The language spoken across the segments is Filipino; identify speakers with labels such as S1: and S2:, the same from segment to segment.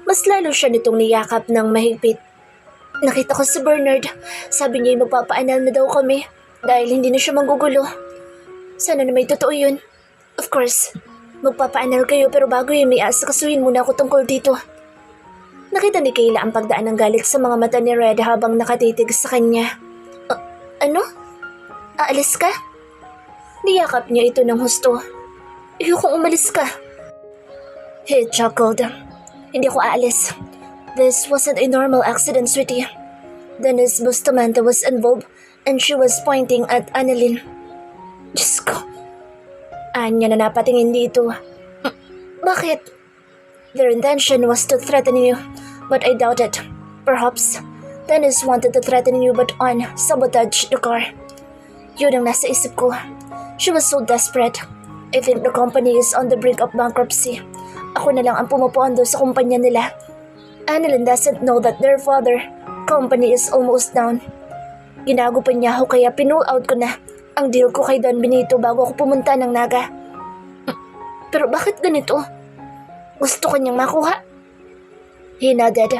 S1: Mas lalo siya nitong niyakap ng mahigpit. Nakita ko si Bernard. Sabi niya magpapaanal na daw kami dahil hindi na siya manggugulo. Sana na may totoo yun. Of course, magpapaanal kayo pero bago yun may asakasuhin muna ako tungkol dito. Nakita ni Kayla ang pagdaan ng galit sa mga mata ni Red habang nakatitig sa kanya. Ano? Aalis ka? Niyakap niya ito ng husto. Ayokong umalis ka. He chuckled. Hindi ako aalis. This wasn't a normal accident, sweetie. Dennis Bustamante was involved and she was pointing at Annalyn. Diyos ko. Anya na napatingin dito. Bakit? Their intention was to threaten you, but I doubt it. Perhaps, Dennis wanted to threaten you but sabotage the car. Yun ang nasa isip ko. She was so desperate. I think the company is on the brink of bankruptcy. Ako na lang ang pumupondo sa kumpanya nila. Annalyn doesn't know that their father company is almost down. Ginagupan niya ako kaya pinull out ko na ang deal ko kay Don Benito bago ako pumunta ng Naga. Pero bakit ganito? Gusto ko niyang makuha? He nodded.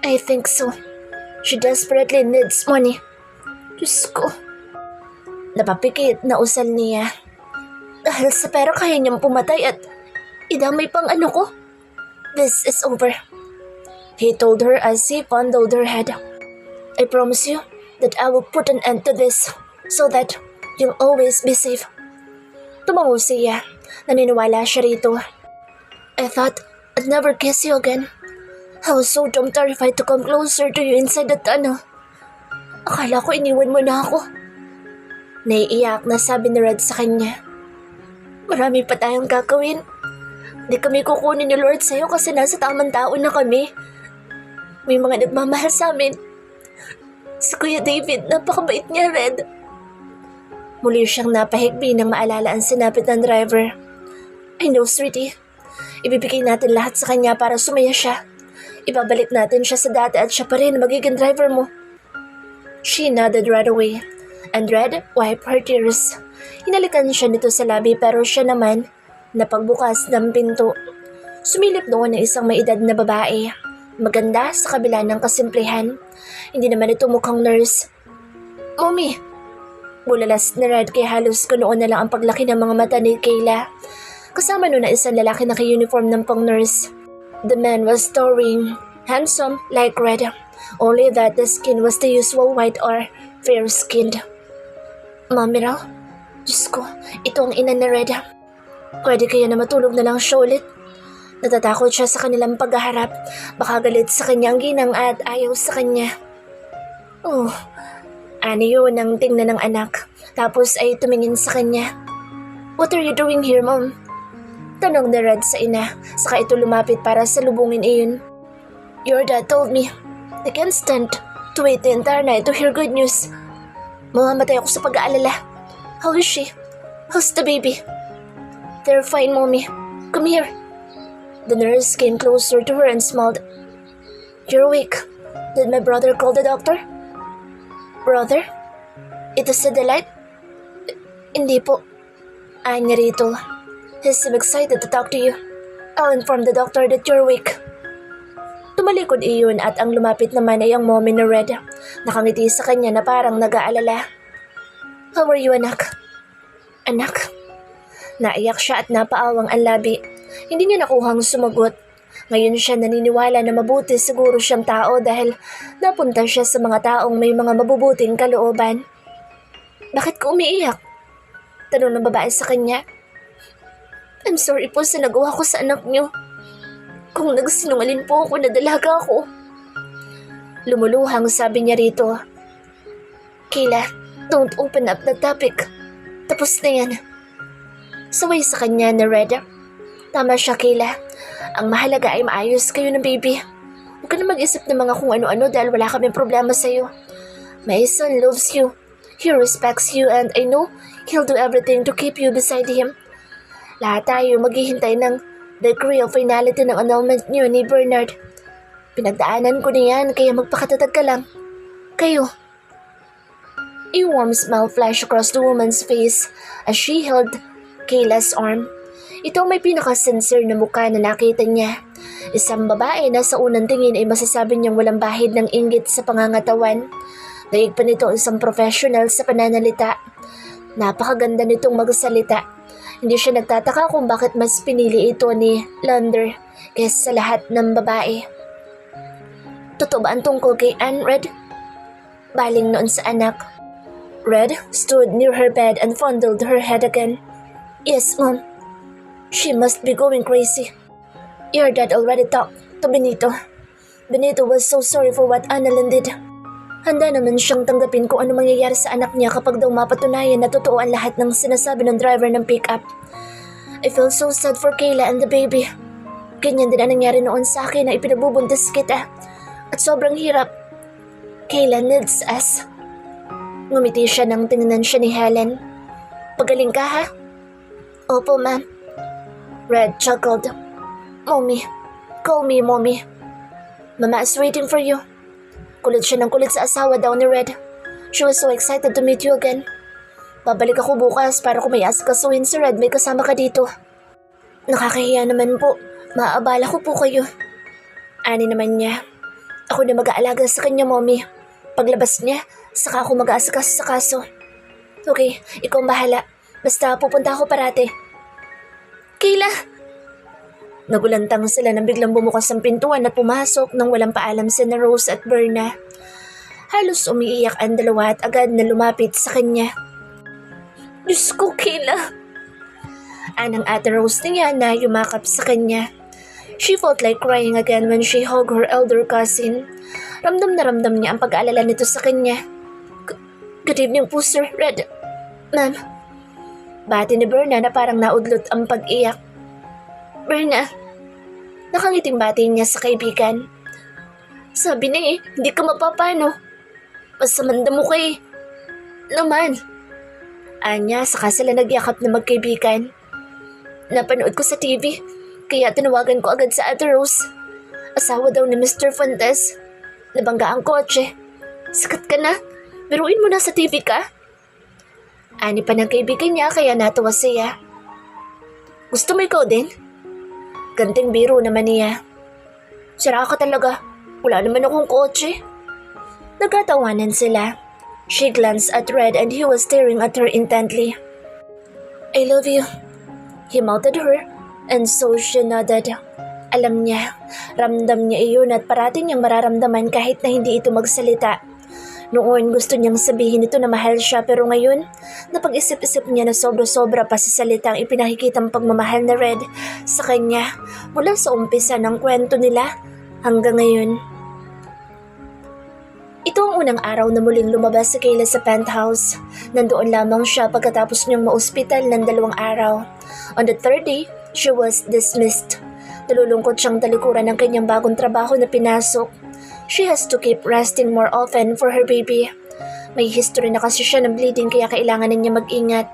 S1: I think so. She desperately needs money. Diyos ko. Napapikit na usal niya. Dahil sa pera kaya niyang pumatay at idamay pang ano ko. This is over. He told her as he fondled her head. I promise you that I will put an end to this so that you'll always be safe. Tumango siya. Naniniwala siya rito. I thought I'd never kiss you again. I was so damn terrified to come closer to you inside the tunnel. Akala ko iniwan mo na ako. Naiiyak na sabi ni Red sa kanya. Marami pa tayong gagawin. Di kami kukunin ni Lord sa'yo kasi nasa tamang tao na kami. May mga nagmamahal sa amin. Si Kuya David, napakabait niya, Red. Muli siyang napahigbi nang maalala ang sinapit ng driver. I know, sweetie. Ibibigay natin lahat sa kanya para sumaya siya. Ibabalik natin siya sa dati at siya pa rin magiging driver mo. She nodded right away, and Red wiped her tears. Hinalikan siya nito sa labi pero siya naman napagbukas ng pinto. Sumilip noon ng isang may edad na babae. Maganda sa kabila ng kasimplihan. Hindi naman ito mukhang nurse. Mommy! Bulalas ni Red kay halos kunoon na lang ang paglaki ng mga mata ni Kayla. Kasama noon na isang lalaki na uniform ng pang-nurse. The man was towering, handsome like Red, only that the skin was the usual white or fair-skinned. Mommy raw? Diyos ko, ito ang ina ni Red. Pwede kaya na matulog na lang siya ulit? Natatakot siya sa kanilang paghaharap. Baka galit sa kanya ang ginang at ayaw sa kanya. Oh, ano yun ang tingnan ng anak. Tapos ay tumingin sa kanya. What are you doing here, Mom? Tanong ni Red sa ina. Saka ito lumapit para salubungin iyon. Your dad told me. I can't stand to wait the entire night to hear good news. Mamamatay ako sa pag-aalala. How is she? How's the baby? They're fine, Mommy. Come here. The nurse came closer to her and smiled. You're awake. Did my brother call the doctor? Brother? Ito si Delight? Hindi po. Anya rito. He seemed excited to talk to you. I'll inform the doctor that you're awake. Tumalikod iyon at ang lumapit naman ay ang mommy ni Red. Nakangiti sa kanya na parang nag-aalala. How are you, anak? Anak? Naiyak siya at napaawang ang labi. Hindi niya nakuhang sumagot. Ngayon siya naniniwala na mabuti siguro siyang tao dahil napunta siya sa mga taong may mga mabubuting kalooban. Bakit ka umiiyak? Tanong ng babae sa kanya. I'm sorry po sa nagawa ko sa anak niyo. Kung nagsinungaling po ako na dalaga ako. Lumuluhang sabi niya rito. Kayla, don't open up the topic. Tapos na yan. Saway sa kanya na Red. Tama siya, Kayla. Ang mahalaga ay maayos kayo ng baby. Huwag ka na mag-isip ng mga kung ano-ano dahil wala kaming problema sa'yo. My son loves you. He respects you and I know he'll do everything to keep you beside him. Lahat tayo maghihintay ng degree of finality ng annulment niyo ni Bernard. Pinagdaanan ko na yan kaya magpakatatag ka lang. Kayo. A warm smile flashed across the woman's face as she held Kayla's arm. Ito ang may pinaka-sincere na mukha na nakita niya. Isang babae na sa unang tingin ay masasabi niyang walang bahid ng inggit sa pangangatawan. Daig pa nito isang professional sa pananalita. Napakaganda nitong magsalita. Hindi siya nagtataka kung bakit mas pinili ito ni Lander kaysa sa lahat ng babae. Totoo ba ang tungkol kay Anne, Red? Baling noon sa anak. Red stood near her bed and fondled her head again. Yes, Mom. She must be going crazy. Your dad already talked to Benito. Benito was so sorry for what Annalyn did. Handa naman siyang tanggapin kung ano mangyayari sa anak niya kapag daw mapatunayan na totoo ang lahat ng sinasabi ng driver ng pick-up. I feel so sad for Kayla and the baby. Ganyan din ang nangyari noon sa akin na ipinagbubuntis kita. At sobrang hirap. Kayla needs us. Ngumiti siya nang tingnan siya ni Helen. Pagaling ka, ha? Opo, Ma'am. Red chuckled. Mommy. Call me, Mommy. Mama is waiting for you. Kulit siya ng kulit sa asawa daw ni Red. She was so excited to meet you again. Babalik ako bukas para kung may asikasuhin si Red, may kasama ka dito. Nakakahiya naman po. Maaabala ko po kayo. Ani naman niya. Ako na mag-aalaga sa kanya, Mommy. Paglabas niya, saka ako mag-aasikas sa kaso. Okay, ikaw ang bahala. Basta pupunta ako parate. Kayla! Nagulantang sila nang biglang bumukas ang pintuan at pumasok nang walang paalam sina Rose at Berna. Halos umiiyak ang dalawa at agad na lumapit sa kanya. Diyos ko, Kayla! Anang ate Rose niya na yumakap sa kanya. She felt like crying again when she hugged her elder cousin. Ramdam na ramdam niya ang pag-aalala nito sa kanya. Good evening po, Sir Red. Ma'am. Bati ni Berna na parang naudlot ang pag-iyak. Berna. Nakangiting bati niya sa kaibigan. Sabi niya hindi ka mapapano. Masamanda mo kay. Naman. Anya, saka sila nagyakap na magkaibigan. Napanood ko sa TV, kaya tinawagan ko agad sa Ate Rose. Asawa daw ni Mr. Fontes. Nabangga ang kotse. Sikat ka na? Biruin mo na sa TV ka? Ani pa ng kaibigan niya kaya natuwa siya. Gusto mo ikaw din? Ganting biro naman niya. Sira ka talaga. Wala naman akong kotse. Nagkatawanan sila. She glanced at Red and he was staring at her intently. I love you. He mouthed her and so she nodded. Alam niya, ramdam niya iyon at parati niyang mararamdaman kahit na hindi ito magsalita. Noon gusto niyang sabihin ito na mahal siya pero ngayon, napag-isip-isip niya na sobra-sobra pa sa salitang ipinakikitang pagmamahal na Red sa kanya mula sa umpisa ng kwento nila hanggang ngayon. Ito ang unang araw na muling lumabas si Kayla sa penthouse. Nandoon lamang siya pagkatapos niyang maospital ng 2 araw. On the 3rd day, she was dismissed. Nalulungkot siyang talikuran ng kanyang bagong trabaho na pinasok. She has to keep resting more often for her baby. May history na kasi siya ng bleeding kaya kailangan na niya mag-ingat.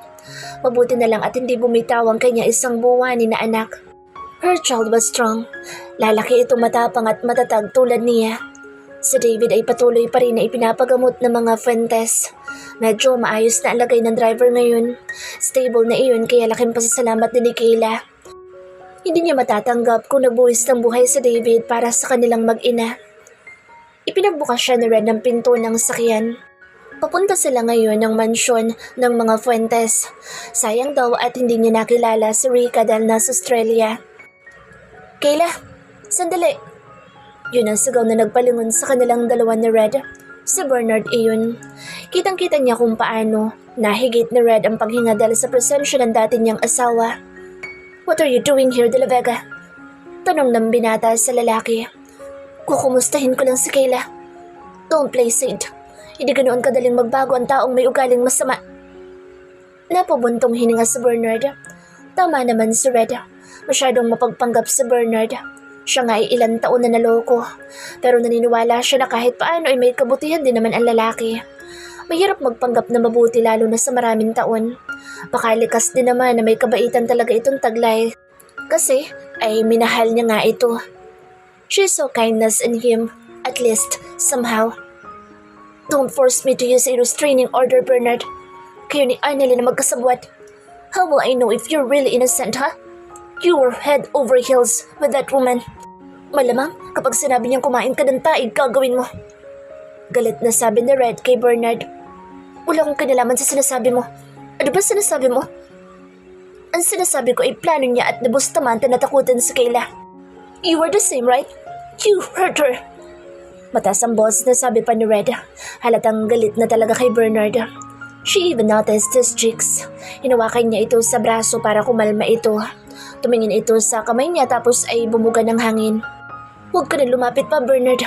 S1: Mabuti na lang at hindi bumitaw ang kanya isang buwani na anak. Her child was strong. Lalaki itong matapang at matatag tulad niya. Si David ay patuloy pa rin na ipinapagamot ng mga Fuentes. Medyo maayos na ang lagay ng driver ngayon. Stable na iyon kaya laking pasasalamat din ni Kayla. Hindi niya matatanggap kung nagbuwis ng buhay si David para sa kanilang mag-ina. Ipinagbukas siya ni Red ng pinto ng sakyan. Papunta sila ngayon ng mansyon ng mga Fuentes. Sayang daw at hindi niya nakilala si Rika dahil nasa Australia. Kayla, sandali! Yun ang sigaw na nagpalingon sa kanilang dalawa ni Red. Si Bernard iyon. Kitang-kita niya kung paano nahigit ni Red ang paghinga dahil sa presensya ng dati niyang asawa. What are you doing here, De La Vega? Tanong ng binata sa lalaki. Kukumustahin ko lang si Kayla. Don't play saint. Hindi ganoon kadaling magbago ang taong may ugaling masama. Napabuntong hininga si Bernard. Tama naman si Red. Masyadong mapagpanggap si Bernard. Siya nga ay ilang taon na naloko. Pero naniniwala siya na kahit paano ay may kabutihan din naman ang lalaki. Mahirap magpanggap na mabuti lalo na sa maraming taon. Pakalikas din naman na may kabaitan talaga itong taglay. Kasi ay minahal niya nga ito. She saw kindness in him, at least somehow. Don't force me to use a restraining order, Bernard. Kayo ni Annalyn na magkasabwat. How will I know if you're really innocent, ha? You were head over heels with that woman. Malamang kapag sinabi niyang kumain ka ng taig, gagawin mo. Galit na sabi ni Red kay Bernard. Wala akong kinalaman sa sinasabi mo. Ano ba sinasabi mo? Ang sinasabi ko ay plano niya at nabustaman at natakutan si Kayla. You were the same, right? You hurt her. Mataas ang boss na sabi pa ni Red. Halatang galit na talaga kay Bernard. She even noticed his cheeks. Hinawakan niya ito sa braso para kumalma ito. Tumingin ito sa kamay niya tapos ay bumuga ng hangin. Huwag ka na lumapit pa, Bernard.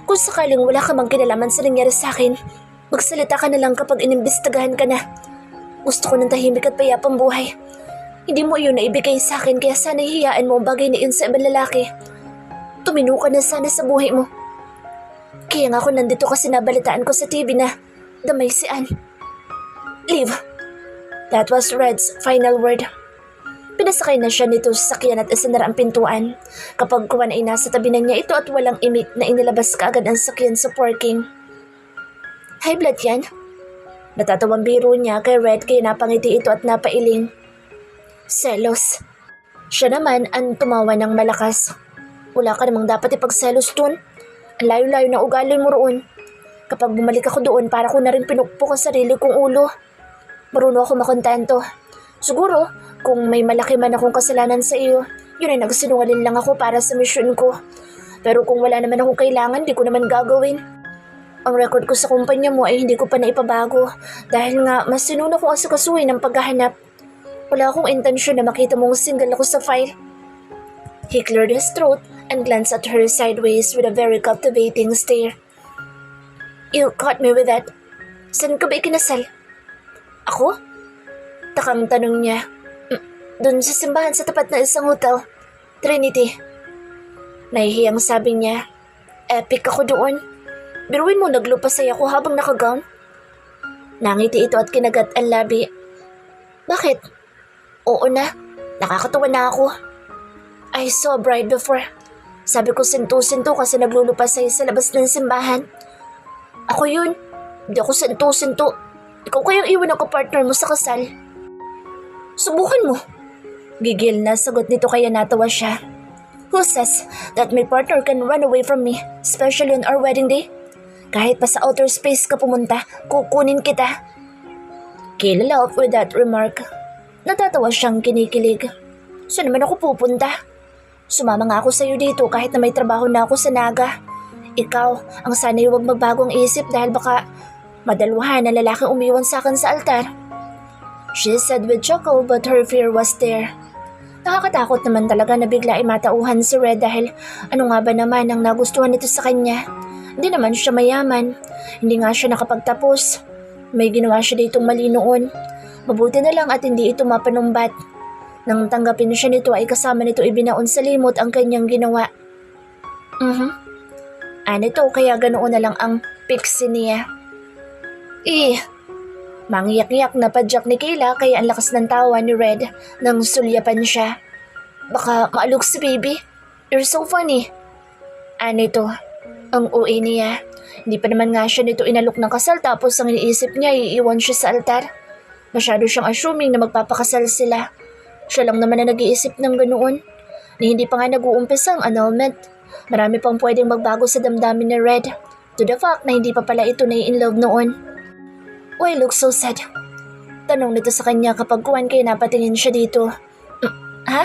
S1: Kung sakaling wala ka mang kinalaman sa nangyari sa akin, magsalita ka na lang kapag inimbestigahan ka na. Gusto ko ng tahimik at payapang buhay. Hindi mo iyon na ibigay sa akin kaya sana hihiyaan mo ang bagay na iyon sa ibang lalaki. Tumino ka na sana sa buhay mo. Kaya nga ako nandito kasi nabalitaan ko sa TV na damay si Anne. Leave. That was Red's final word. Pinasakay na siya nito sa sakyan at isinara ang pintuan. Kapag kuwan ay nasa tabi na niya ito at walang imik na inilabas kaagad ang sakyan sa parking. High blood yan? Natatawang biro niya kay Red kaya napangiti ito at napailing. Selos. Siya naman ang tumawa ng malakas. Wala ka namang dapat ipagselos dun. Ang layo-layo na ugali mo roon. Kapag bumalik ako doon para ko na rin pinukpok ang sarili kong ulo. Marunong ako makontento. Siguro, kung may malaki man akong kasalanan sa iyo, yun ay nagsinungaling lang ako para sa misyon ko. Pero kung wala naman akong kailangan, di ko naman gagawin. Ang record ko sa kumpanya mo ay hindi ko pa naipabago dahil nga mas sinuna kong asikasuhin ang paghahanap. Wala akong intensyon na makita mong single ako sa file. He cleared his throat and glanced at her sideways with a very captivating stare. You caught me with that. Saan ka ba ikinasal? Ako? Takang tanong niya. Doon sa simbahan sa tapat na isang hotel. Trinity. Nahihiyang sabi niya. Epic ako doon. Biruin mo naglupasay ako habang nakagown. Nangiti ito at kinagat ang labi. Bakit? Oo na. Nakakatuwa na ako. I saw a bride before. Sabi ko sinto-sinto kasi naglulupasay sa labas ng simbahan. Ako yun. Hindi ako sinto-sinto. Ikaw kayang iwan ang kapartner mo sa kasal. Subukan mo. Gigil na sagot nito kaya natawa siya. Who says that my partner can run away from me, especially on our wedding day? Kahit pa sa outer space ka pumunta, kukunin kita. Kayla laughed with that remark. Natatawa siyang kinikilig. Saan naman ako pupunta? Sumama nga ako sa iyo dito kahit na may trabaho na ako sa Naga. Ikaw, ang sana'y huwag magbagong isip dahil baka madaluhan na lalaking umiwan sa akin sa altar. She said with chuckle but her fear was there. Nakakatakot naman talaga na bigla ay matauhan si Red dahil ano nga ba naman ang nagustuhan nito sa kanya. Hindi naman siya mayaman. Hindi nga siya nakapagtapos. May ginawa siya ditong mali noon. Mabuti na lang at hindi ito mapanumbat. Nang tanggapin siya nito ay kasama nito ibinaon sa limot ang kanyang ginawa. Ano to kaya ganoon na lang ang pixie niya. Mangiyak-iyak na padyak ni Kayla kaya ang lakas ng tawa ni Red nang sulyapan siya. Baka maalok si baby. You're so funny. Ano to? Ang uwi niya. Hindi pa naman nga siya nito inalok ng kasal tapos ang iniisip niya iiwan siya sa altar. Masyado siyang assuming na magpapakasal sila. Siya lang naman na nag-iisip ng ganoon. Ni hindi pa nga nag-uumpisa ang annulment. Marami pang pwedeng magbago sa damdamin ni Red. To the fact na hindi pa pala ito na-in-love noon. Why look so sad? Tanong nito sa kanya kapag kuwan kaya napatingin siya dito. Ha?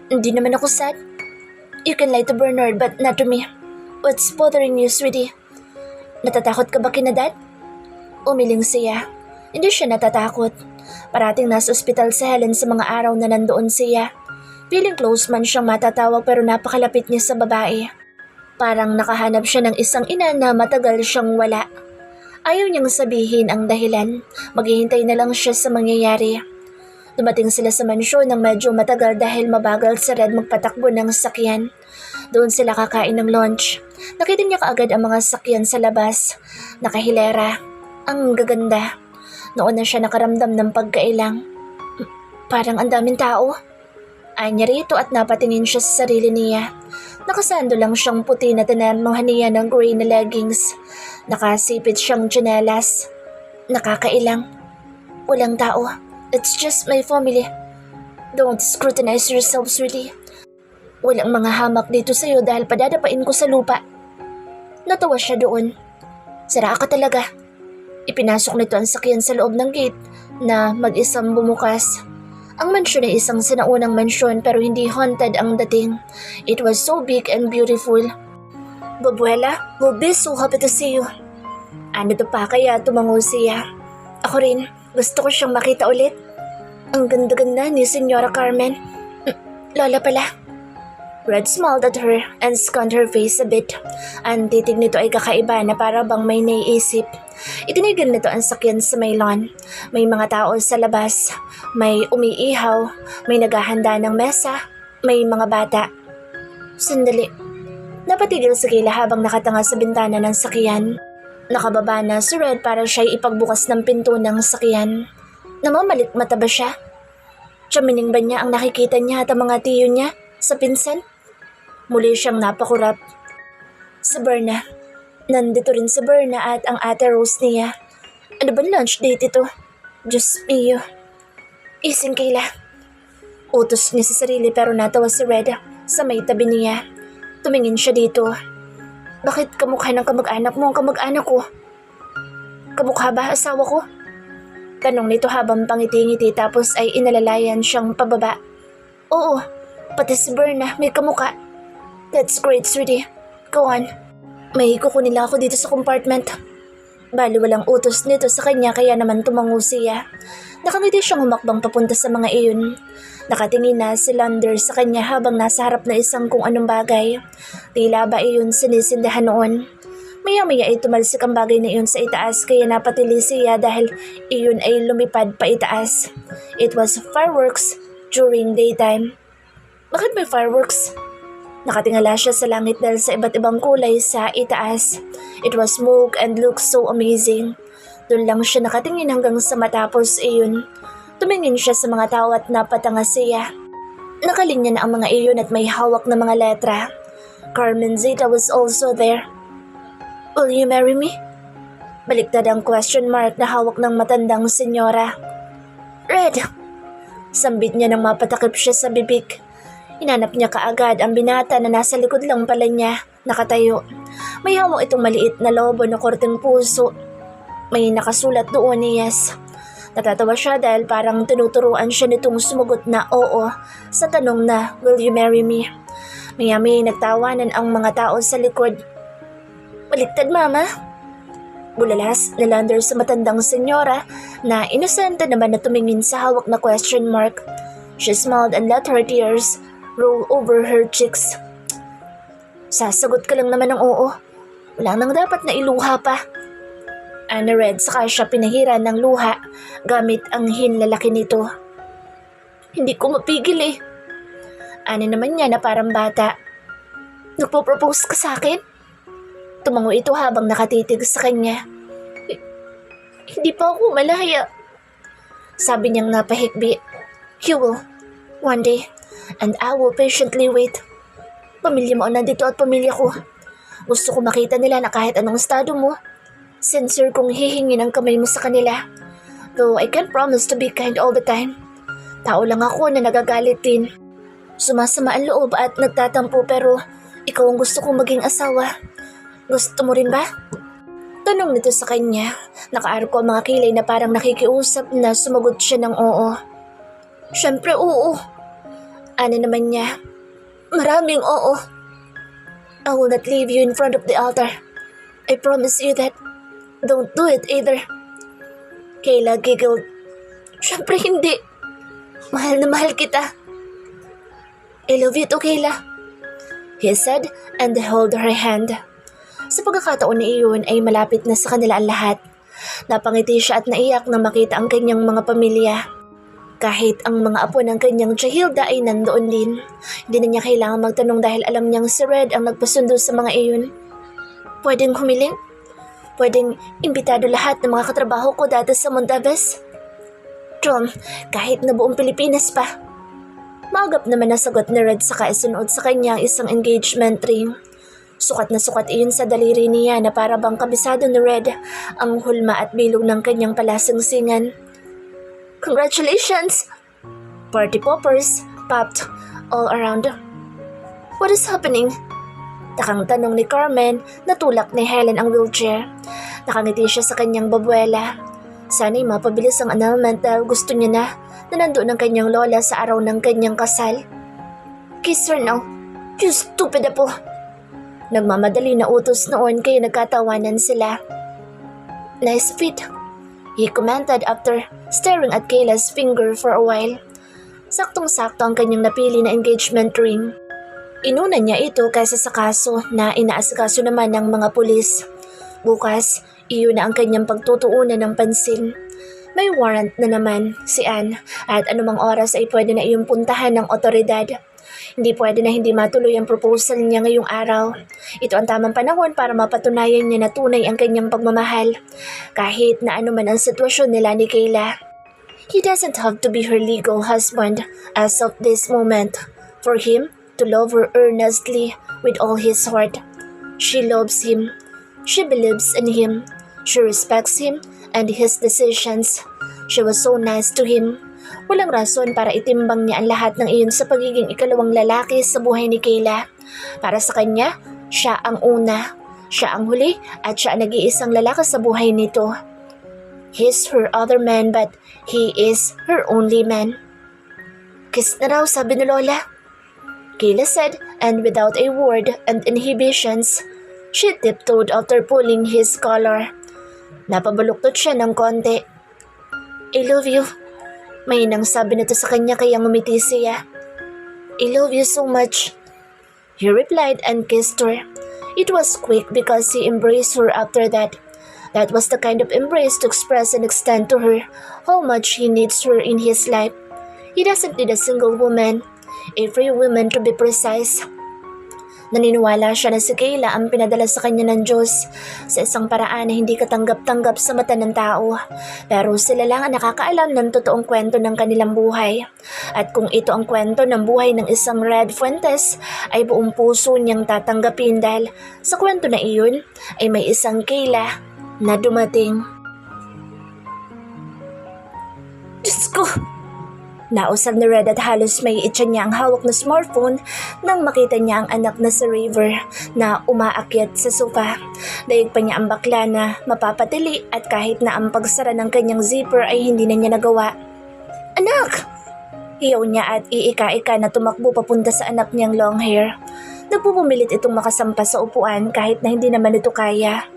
S1: Hindi naman ako sad. You can lie to Bernard but not to me. What's bothering you, sweetie? Natatakot ka ba kina Dad? Umiling siya. Hindi siya natatakot. Parating nasa ospital si Helen sa mga araw na nandoon siya. Feeling close man siyang matatawag pero napakalapit niya sa babae. Parang nakahanap siya ng isang ina na matagal siyang wala. Ayaw niyang sabihin ang dahilan. Maghihintay na lang siya sa mangyayari. Dumating sila sa mansyon ng medyo matagal dahil mabagal si Red magpatakbo ng sakyan. Doon sila kakain ng lunch. Nakita niya kaagad ang mga sakyan sa labas. Nakahilera. Ang gaganda. Noon na siya nakaramdam ng pagkailang. Parang ang daming tao. Anya rito at napatingin siya sa sarili niya. Nakasando lang siyang puti na tinamahan niya ng gray na leggings. Nakasipit siyang tsinelas. Nakakailang. Walang tao. It's just my family. Don't scrutinize yourself, sweetie. Walang mga hamak dito sa'yo dahil padadapain ko sa lupa. Natawa siya doon. Sira ka talaga. Ipinasok nito ang sakyan sa loob ng gate na mag-isang bumukas. Ang mansyon ay isang sinaunang mansyon pero hindi haunted ang dating. It was so big and beautiful. Babuela, we'll be so happy to see you. Ano to pa kaya tumango siya? Ako rin, gusto ko siyang makita ulit. Ang ganda-ganda ni Senyora Carmen. Lola pala. Red smiled at her and scanned her face a bit. Ang titig nito ay kakaiba na para bang may naiisip. Itinigil nito ang sakyan sa may lawn. May mga tao sa labas. May umiihaw. May naghahanda ng mesa. May mga bata. Sandali. Napatigil si Kayla habang nakatanga sa bintana ng sakyan. Nakababa na si Red para siya'y ipagbukas ng pinto ng sakyan. Namamalit mata ba siya? Tiyamining ba niya ang nakikita niya at ang mga tiyo niya sa pinsan? Muli siyang napakurap. Si Berna. Nandito rin si Berna at ang ate Rose niya. Ano ba lunch date ito? Diyos mio. Ising Kayla. Utos niya sa sarili pero natawa si Red sa may tabi niya. Tumingin siya dito. Bakit kamukha ng kamag-anak mo ang kamag-anak ko? Kamukha ba asawa ko? Tanong nito habang pangiti-ngiti tapos ay inalalayan siyang pababa. Oo, pati si Berna may kamukha. That's great, sweetie. Go on. May kukunin lang ako dito sa compartment. Bali walang utos nito sa kanya kaya naman tumango siya. Nakangiti siyang humakbang papunta sa mga iyon. Nakatingin na si Lander sa kanya habang nasa harap na isang kung anong bagay. Tila ba iyon sinisindahan noon. Maya-maya ay tumalsik ang bagay na iyon sa itaas kaya napatili siya dahil iyon ay lumipad pa itaas. It was fireworks during daytime. Bakit may fireworks? Nakatingala siya sa langit dahil sa iba't ibang kulay sa itaas. It was smoke and looked so amazing. Doon lang siya nakatingin hanggang sa matapos iyon. Tumingin siya sa mga tao at napatanga siya. Nakalinya na ang mga iyon at may hawak na mga letra. Carmen Zeta was also there. Will you marry me? Baliktad ang question mark na hawak ng matandang senyora. Red! Sambit niya nang mapatakip siya sa bibig. Hinanap niya kaagad ang binata na nasa likod lang pala niya, nakatayo. May hawak itong maliit na lobo na korteng puso. May nakasulat doon ni Yes. Natatawa siya dahil parang tinuturuan siya nitong sumugot na oo sa tanong na, will you marry me? Mayami nagtawanan ang mga tao sa likod. Baliktad, mama. Bulalas ni Lander sa matandang senyora na inosente naman na tumingin sa hawak na question mark. She smiled and let her tears roll over her cheeks. Sasagot ka lang naman ng oo. Wala nang dapat na iluha pa. Ana Red saka siya pinahiran ng luha gamit ang hinlalaki nito. Hindi ko mapigil eh. Ana naman niya na parang bata. Nagpo-propose ka sa akin? Tumango ito habang nakatitig sa kanya. Hindi pa ako malaya. Sabi niyang napahikbi. You will. One day. And I will patiently wait. Pamilya mo nandito at pamilya ko. Gusto ko makita nila na kahit anong estado mo, sincere kong hihingi ng kamay mo sa kanila. Though I can't promise to be kind all the time. Tao lang ako na nagagalit din. Sumasama ang loob at nagtatampo pero ikaw ang gusto kong maging asawa. Gusto mo rin ba? Tanong nito sa kanya. Nakaarko ang mga kilay na parang nakikiusap na sumagot siya ng oo. Siyempre oo. Ano naman niya? Maraming oo. I will not leave you in front of the altar. I promise you that. Don't do it either. Kayla giggled. Siyempre hindi. Mahal na mahal kita. I love you too, Kayla. He said and held her hand. Sa pagkakataon na iyon ay malapit na sa kanila ang lahat. Napangiti siya at naiyak nang makita ang kanyang mga pamilya. Kahit ang mga apo ng kanyang Chahilda ay nandoon din. Hindi na niya kailangan magtanong dahil alam niyang si Red ang nagpasundo sa mga iyon. Pwedeng humiling? Pwedeng imbitado lahat ng mga katrabaho ko dati sa Mondaves? Tom, kahit na buong Pilipinas pa. Maagap naman na sagot ni Red sa kaisunod sa kanyang isang engagement ring. Sukat na sukat iyon sa daliri niya na para bang kabisado ni Red ang hulma at bilog ng kanyang palasingsingan. Congratulations! Party poppers popped all around. What is happening? Takang tanong ni Carmen na tulak ni Helen ang wheelchair. Nakangiti siya sa kanyang babuela. Sana'y mapabilis ang annulment dahil gusto niya na nandoon ang kanyang lola sa araw ng kanyang kasal. Kiss her now. You stupid apo. Nagmamadali na utos noon kaya nagkatawanan sila. Nice fit, he commented after staring at Kayla's finger for a while. Saktong-sakto ang kanyang napili na engagement ring. Inuna niya ito kaysa sa kaso na inaasikaso naman ng mga pulis. Bukas, iyon na ang kanyang pagtutuunan ng pansin. May warrant na naman si Anne at anumang oras ay pwede na iyong puntahan ng otoridad. Hindi pwede na hindi matuloy ang proposal niya ngayong araw. Ito ang tamang panahon para mapatunayan niya na tunay ang kanyang pagmamahal. Kahit na anuman ang sitwasyon nila ni Kayla. He doesn't have to be her legal husband as of this moment. For him to love her earnestly with all his heart. She loves him. She believes in him. She respects him and his decisions. She was so nice to him. Walang rason para itimbang niya ang lahat ng iyon sa pagiging ikalawang lalaki sa buhay ni Kayla. Para sa kanya, siya ang una. Siya ang huli at siya ang nag-iisang lalaki sa buhay nito. He's her other man but he is her only man. Kiss na raw, sabi ni Lola. Kayla said, and without a word and inhibitions, she tiptoed after pulling his collar. Napabaluktot siya ng konti. I love you. Mahinang sabi nito sa kanya kaya ngumiti siya. I love you so much. He replied and kissed her. It was quick because he embraced her after that. That was the kind of embrace to express and extend to her how much he needs her in his life. He doesn't need a single woman, a free woman to be precise. Naniniwala siya na si Kayla ang pinadala sa kanya ng Diyos sa isang paraan na hindi katanggap-tanggap sa mata ng tao. Pero sila lang ang nakakaalam ng totoong kwento ng kanilang buhay. At kung ito ang kwento ng buhay ng isang Red Fuentes, ay buong puso niyang tatanggapin dahil sa kwento na iyon ay may isang Kayla na dumating. Diyos ko! Nausap ni Red at halos may itcha niya ang hawak na smartphone nang makita niya ang anak na si River na umaakyat sa sofa. Dayag pa niya ang bakla na mapapatili at kahit na ang pagsara ng kanyang zipper ay hindi na niya nagawa. Anak! Hiyaw niya at iika-ika na tumakbo papunta sa anak niyang long hair. Nagpupumilit itong makasampa sa upuan kahit na hindi naman ito kaya.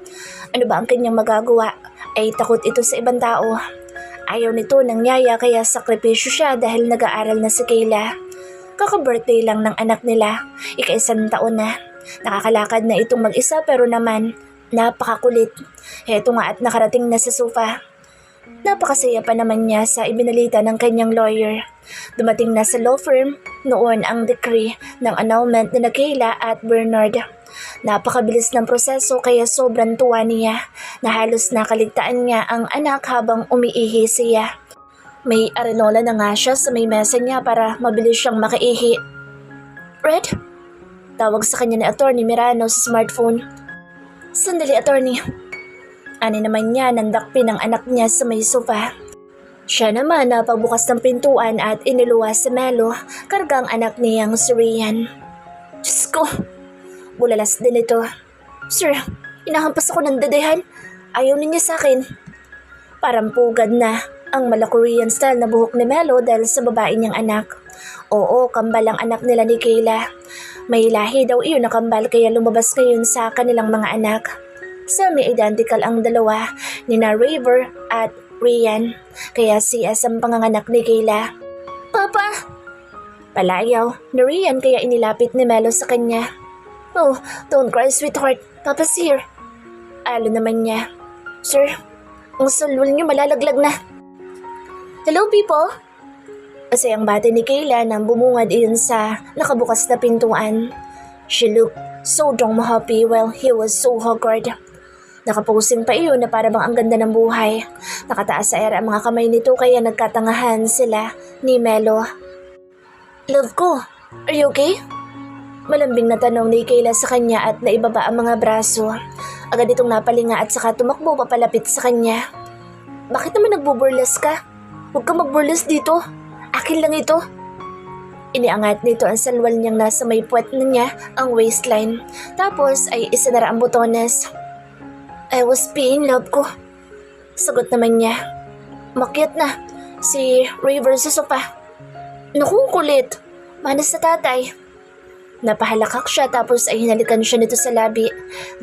S1: Ano ba ang kanyang magagawa? Ay takot ito sa ibang tao. Ayaw nito ng yaya kaya sakripisyo siya dahil nag-aaral na si Kayla. Kaka-birthday lang ng anak nila, ika-1 taon na. Nakakalakad na itong mag-isa pero naman napakakulit. Heto nga at nakarating na sa sofa. Napakasaya pa naman niya sa ibinalita ng kanyang lawyer. Dumating na sa law firm noon ang decree ng annulment ni Kayla at Bernard. Napakabilis ng proseso kaya sobrang tuwa niya na halos nakaligtaan niya ang anak habang umiihi siya. May arenola na nga siya sa may mesa niya para mabilis siyang makaihi. Red? Tawag sa kanya ni Attorney Mirano sa smartphone. Sandali, Attorney. Ani naman niya nandakpin ang anak niya sa may sofa. Siya naman napagbukas ng pintuan at iniluwas si Melo karga ang anak niyang si Rian. Diyos ko! Bulalas din ito. Sir, inahampas ako ng dadehan. Ayaw niya sa akin. Parang pugad na ang mala-Korean style na buhok ni Melo dahil sa babae niyang anak. Oo, kambal ang anak nila ni Kayla. May lahi daw iyon na kambal kaya lumabas ngayon sa kanilang mga anak. Semi-identical ang dalawa ni na River at Rian. Kaya siya ang panganganak ni Kayla. Papa! Palayaw ni Rian kaya inilapit ni Melo sa kanya. Oh, don't cry, sweetheart. Papa's here. Alo naman niya. Sir, ang sulwal niyo malalaglag na. Hello, people. Masayang bati ni Kayla nang bumungad iyon sa nakabukas na pintuan. She looked so drunk happy while he was so haggard. Nakaposing pa iyon na para bang ang ganda ng buhay. Nakataas sa era ang mga kamay nito kaya nagkatangahan sila ni Melo. Love ko, are you okay? Malambing na tanong ni Kayla sa kanya at naibaba ang mga braso. Agad itong napalinga at saka tumakbo papalapit sa kanya. Bakit naman nagbuburles ka? Huwag ka magburles dito. Akin lang ito. Iniangat nito ang salwal niyang nasa may puwet na niya ang waistline. Tapos ay isinara ang botones. I was peeing, love ko. Sagot naman niya. Makyat na si River sa sopa. Naku, kulit. Manas na tatay. Napahalakak siya tapos ay hinalikan siya nito sa labi,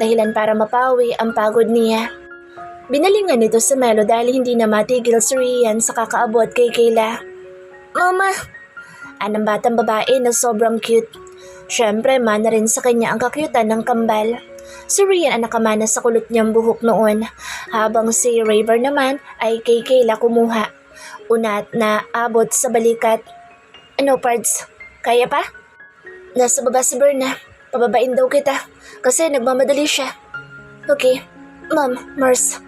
S1: dahilan para mapawi ang pagod niya. Binalingan nito sa Melo dahil hindi na matigil si Rian sa kakaabot kay Kayla. Mama! Anang batang babae na sobrang cute. Siyempre, mana rin sa kanya ang kakyutan ng kambal. Si Rian ang nakamana sa kulot niyang buhok noon, habang si River naman ay kay Kayla kumuha. Una na abot sa balikat. Ano, Pards? Kaya pa? Nasa baba si Berna. Pababain daw kita kasi nagmamadali siya. Okay, Ma'am, Mars.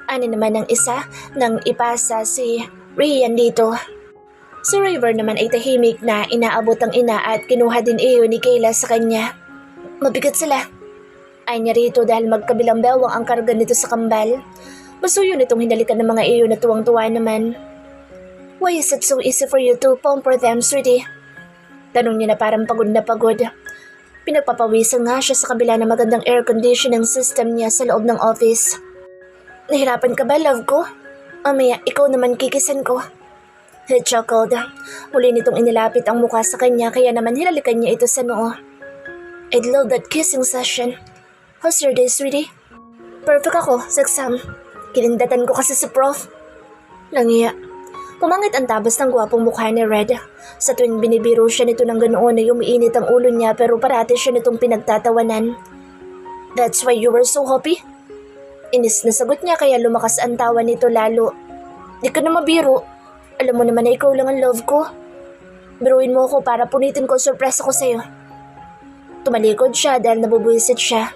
S1: Ano naman ang isa nang ipasa si Rian dito. Si River naman ay tahimik na inaabot ang ina at kinuha din iyo ni Kayla sa kanya. Mabigat sila. Ay niya rito dahil magkabilang bewang ang karga nito sa kambal. Masuyo nitong hinalikan ng mga iyo na tuwang-tuwa naman. Why is it so easy for you to pamper them, sweetie? Tanong niya na parang pagod na pagod. Pinagpapawisan nga siya sa kabila ng magandang air conditioning system niya sa loob ng office. Nahirapan ka ba, love ko? Mamaya, ikaw naman kikisan ko. He chuckled. Muli nitong inilapit ang mukha sa kanya kaya naman hinalikan niya ito sa noo. I'd love that kissing session. How's your day, sweetie? Perfect ako sa exam. Kinindatan ko kasi si prof. Langiya. Pumangit ang tabas ng gwapong mukha ni Red. Sa tuwing binibiro siya nito ng ganoon ay umiinit ang ulo niya pero parati siya nitong pinagtatawanan. That's why you were so happy? Inis na sagot niya kaya lumakas ang tawa nito lalo. Di ka na mabiro. Alam mo naman na ikaw lang ang love ko. Biruin mo ako para punitin ko surprise ako sa'yo. Tumalikod siya dahil nabubuisit siya.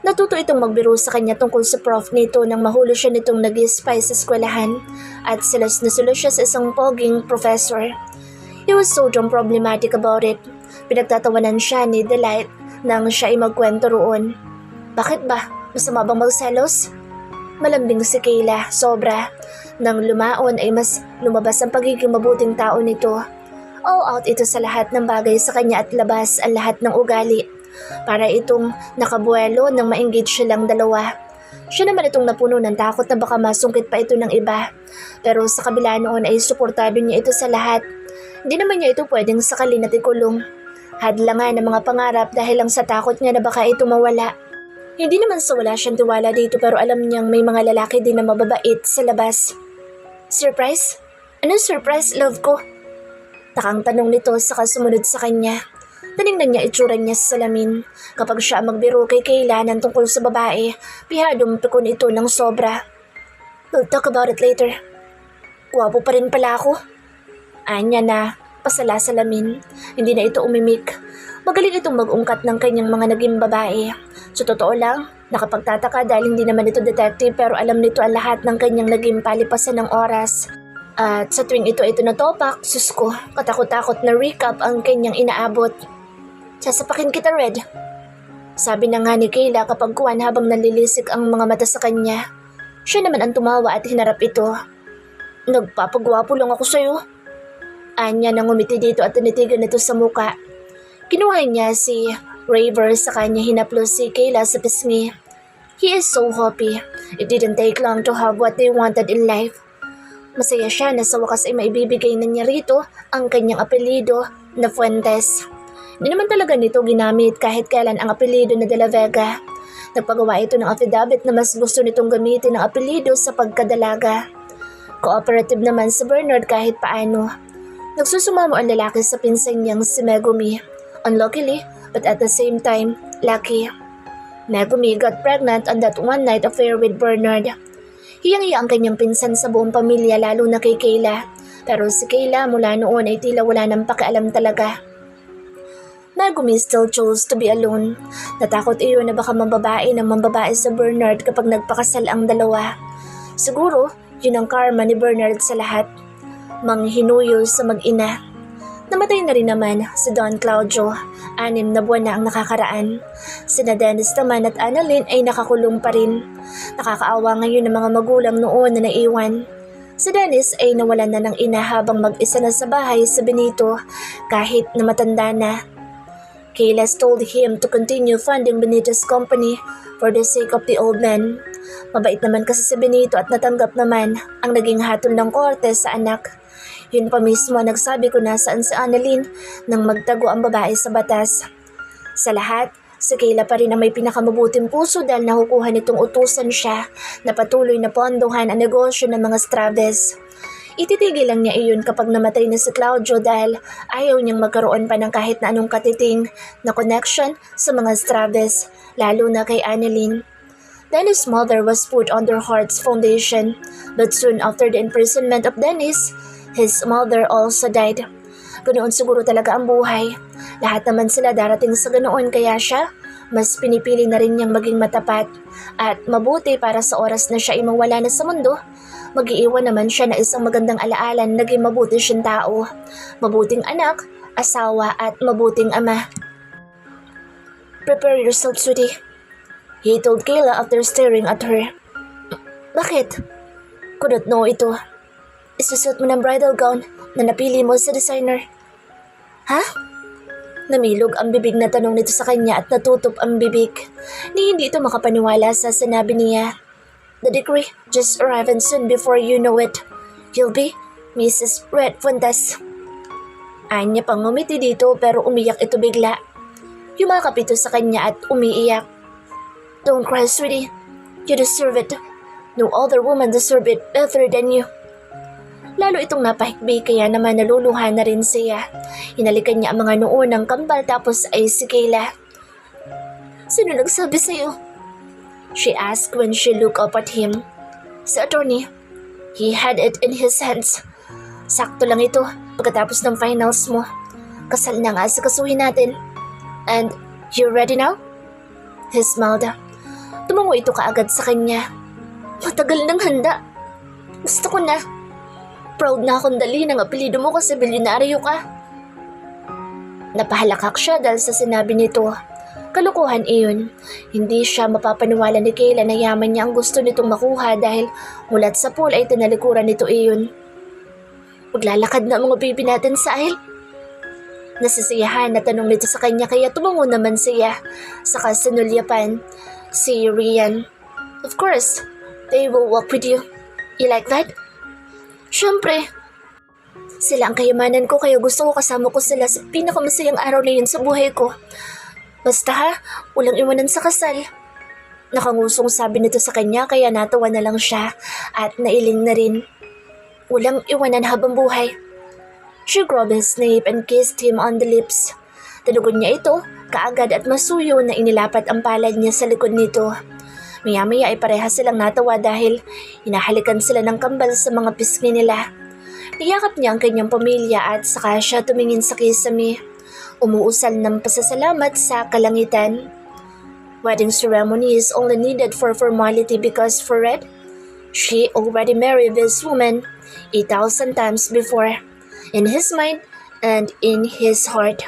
S1: Natuto itong magbiro sa kanya tungkol sa prof nito nang mahulo siya nitong nag-spy sa eskwelahan at silas na sulo siya sa isang poging professor. He was so damn problematic about it. Pinagtatawanan siya ni Delight nang siya ay magkwento roon. Bakit ba? Masama bang magselos? Malambing si Kayla, sobra. Nang lumaon ay mas lumabas ang pagiging mabuting tao nito. All out ito sa lahat ng bagay sa kanya at labas ang lahat ng ugali. Para itong nakabuelo nang ma-engage silang dalawa. Siya naman itong napuno ng takot na baka masungkit pa ito ng iba. Pero sa kabila noon ay suportado niya ito sa lahat. Hindi naman niya ito pwedeng sakalin at ikulong. Hadlangan ng mga pangarap dahil lang sa takot niya na baka ito mawala. Hindi naman sa wala siyang tiwala dito pero alam niyang may mga lalaki din na mababait sa labas. Surprise? Anong surprise, love ko? Takang tanong nito sa sumunod sa kanya. Tinignan niya itsura niya sa salamin. Kapag siya magbiro kay Kayla ng tungkol sa babae, pihadong pikon ito ng sobra. We'll talk about it later. Gwapo pa rin pala ako. Anya na, pasala salamin. Hindi na ito umimik. Magaling itong mag-ungkat ng kanyang mga naging babae. Sa totoo lang, nakapagtataka dahil hindi naman ito detective pero alam nito ang lahat ng kanyang naging palipasan ng oras. At sa tuwing ito natopak, sus ko, katakot-takot na recap ang kanyang inaabot. Sasapakin kita, Red. Sabi na nga ni Kayla kapag kuwan habang nalilisik ang mga mata sa kanya. Siya naman ang tumawa at hinarap ito. Nagpapagwapo lang ako sa'yo. Anya nang ngumiti dito at tinitigan nito sa muka. Kinuha niya si River sa kanya hinaplos si Kayla sa pisngi. He is so happy. It didn't take long to have what they wanted in life. Masaya siya na sa wakas ay maibibigay na niya rito ang kanyang apelido na Fuentes. Hindi naman talaga nito ginamit kahit kailan ang apelido na De La Vega. Nagpagawa ito ng affidavit na mas gusto nitong gamitin ang apelido sa pagkadalaga. Cooperative naman si Bernard kahit paano. Nagsusumamo ang lalaki sa pinsan niyang si Megumi. Unluckily, but at the same time, lucky. Megumi got pregnant on that one-night affair with Bernard. Hiyang-hiya ang kanyang pinsan sa buong pamilya lalo na kay Kayla. Pero si Kayla mula noon ay tila wala nang pakialam talaga. Megumi still chose to be alone. Natakot iyon na baka mambabae ng mambabae sa Bernard kapag nagpakasal ang dalawa. Siguro, yun ang karma ni Bernard sa lahat. Manghinuyo sa mag-ina. Namatay na rin naman si Don Claudio. 6 na buwan na ang nakakaraan. Sina Dennis naman at Annalyn ay nakakulong pa rin. Nakakaawa ngayon ng mga magulang noon na naiwan. Si Dennis ay nawalan na ng ina habang mag-isa na sa bahay sa Benito kahit na matanda na. Kayla told him to continue funding Benito's company for the sake of the old man. Mabait naman kasi si Benito at natanggap naman ang naging hatol ng korte sa anak. Yun pa mismo nagsabi ko na saan si Annalyn nang magtago ang babae sa batas. Sa lahat, si Kayla pa rin ang may pinakamabuting puso dahil nakukuha nitong utusan siya na patuloy na pondohan ang negosyo ng mga Straves. Ititigil lang niya iyon kapag namatay na si Claudio dahil ayaw niyang magkaroon pa ng kahit na anong katiting na connection sa mga Straves, lalo na kay Annalyn. Dennis' mother was put under Heart's foundation, but soon after the imprisonment of Dennis, his mother also died. Ganoon siguro talaga ang buhay. Lahat naman sila darating sa ganoon kaya siya, mas pinipili na rin niyang maging matapat at mabuti para sa oras na siya ay mawala na sa mundo. Mag-iiwan naman siya na isang magandang alaala na naging mabuti siyang tao, mabuting anak, asawa at mabuting ama. Prepare yourself, sweetie, he told Kayla after staring at her. Bakit? Kunot no ito. Isusuot mo ng bridal gown na napili mo sa designer. Ha? Namilog ang bibig na tanong nito sa kanya at natutup ang bibig. Ni hindi ito makapaniwala sa sinabi niya. The decree just arrived and soon before you know it, you'll be Mrs. Red Fuentes. Anya pang ngumiti dito pero umiyak ito bigla. Yumakap ito sa kanya at umiiyak. Don't cry, sweetie. You deserve it. No other woman deserve it better than you. Lalo itong napahikbi kaya naman naluluha na rin siya. Hinalikan niya ang mga noo ng kambal tapos ay si Kayla. Sino nagsabi sa'yo? She asked when she looked up at him. Si attorney. He had it in his hands. Sakto lang ito pagkatapos ng finals mo. Kasal na nga sa kasuhin natin. And you ready now? He smiled. Tumango ito kaagad sa kanya. Matagal nang handa. Gusto ko na. Proud na akong dali ng apelido mo kasi bilyonaryo ka. Napahalakak siya dahil sa sinabi nito. Kalukuhan iyon. Hindi siya mapapaniwala ni Kayla na yaman niya ang gusto nitong makuha dahil mulat sa pool ay tinalikuran nito iyon. Maglalakad na ang mga baby natin sa aisle. Nasisiyahan na tanong nito sa kanya kaya tumango naman siya. Saka sinulyapan si Rian. Of course, they will walk with you. You like that? Siyempre. Sila ang kayamanan ko kaya gusto ko kasama ko sila sa pinakamasayang araw na yun sa buhay ko. Basta ha, walang iwanan sa kasal. Nakangusong sabi nito sa kanya kaya natawa na lang siya at nailing na rin. Walang iwanan habang buhay. She grabbed his nape and kissed him on the lips. Talugon niya ito, kaagad at masuyo na inilapat ang palad niya sa likod nito. Maya-maya ay pareha silang natawa dahil hinahalikan sila ng kambal sa mga pisngi nila. Niyakap niya ang kanyang pamilya at saka siya tumingin sa kisame. Umuusal ng pasasalamat sa kalangitan. Wedding ceremony is only needed for formality because for Red, she already married this woman 1,000 times before, in his mind and in his heart.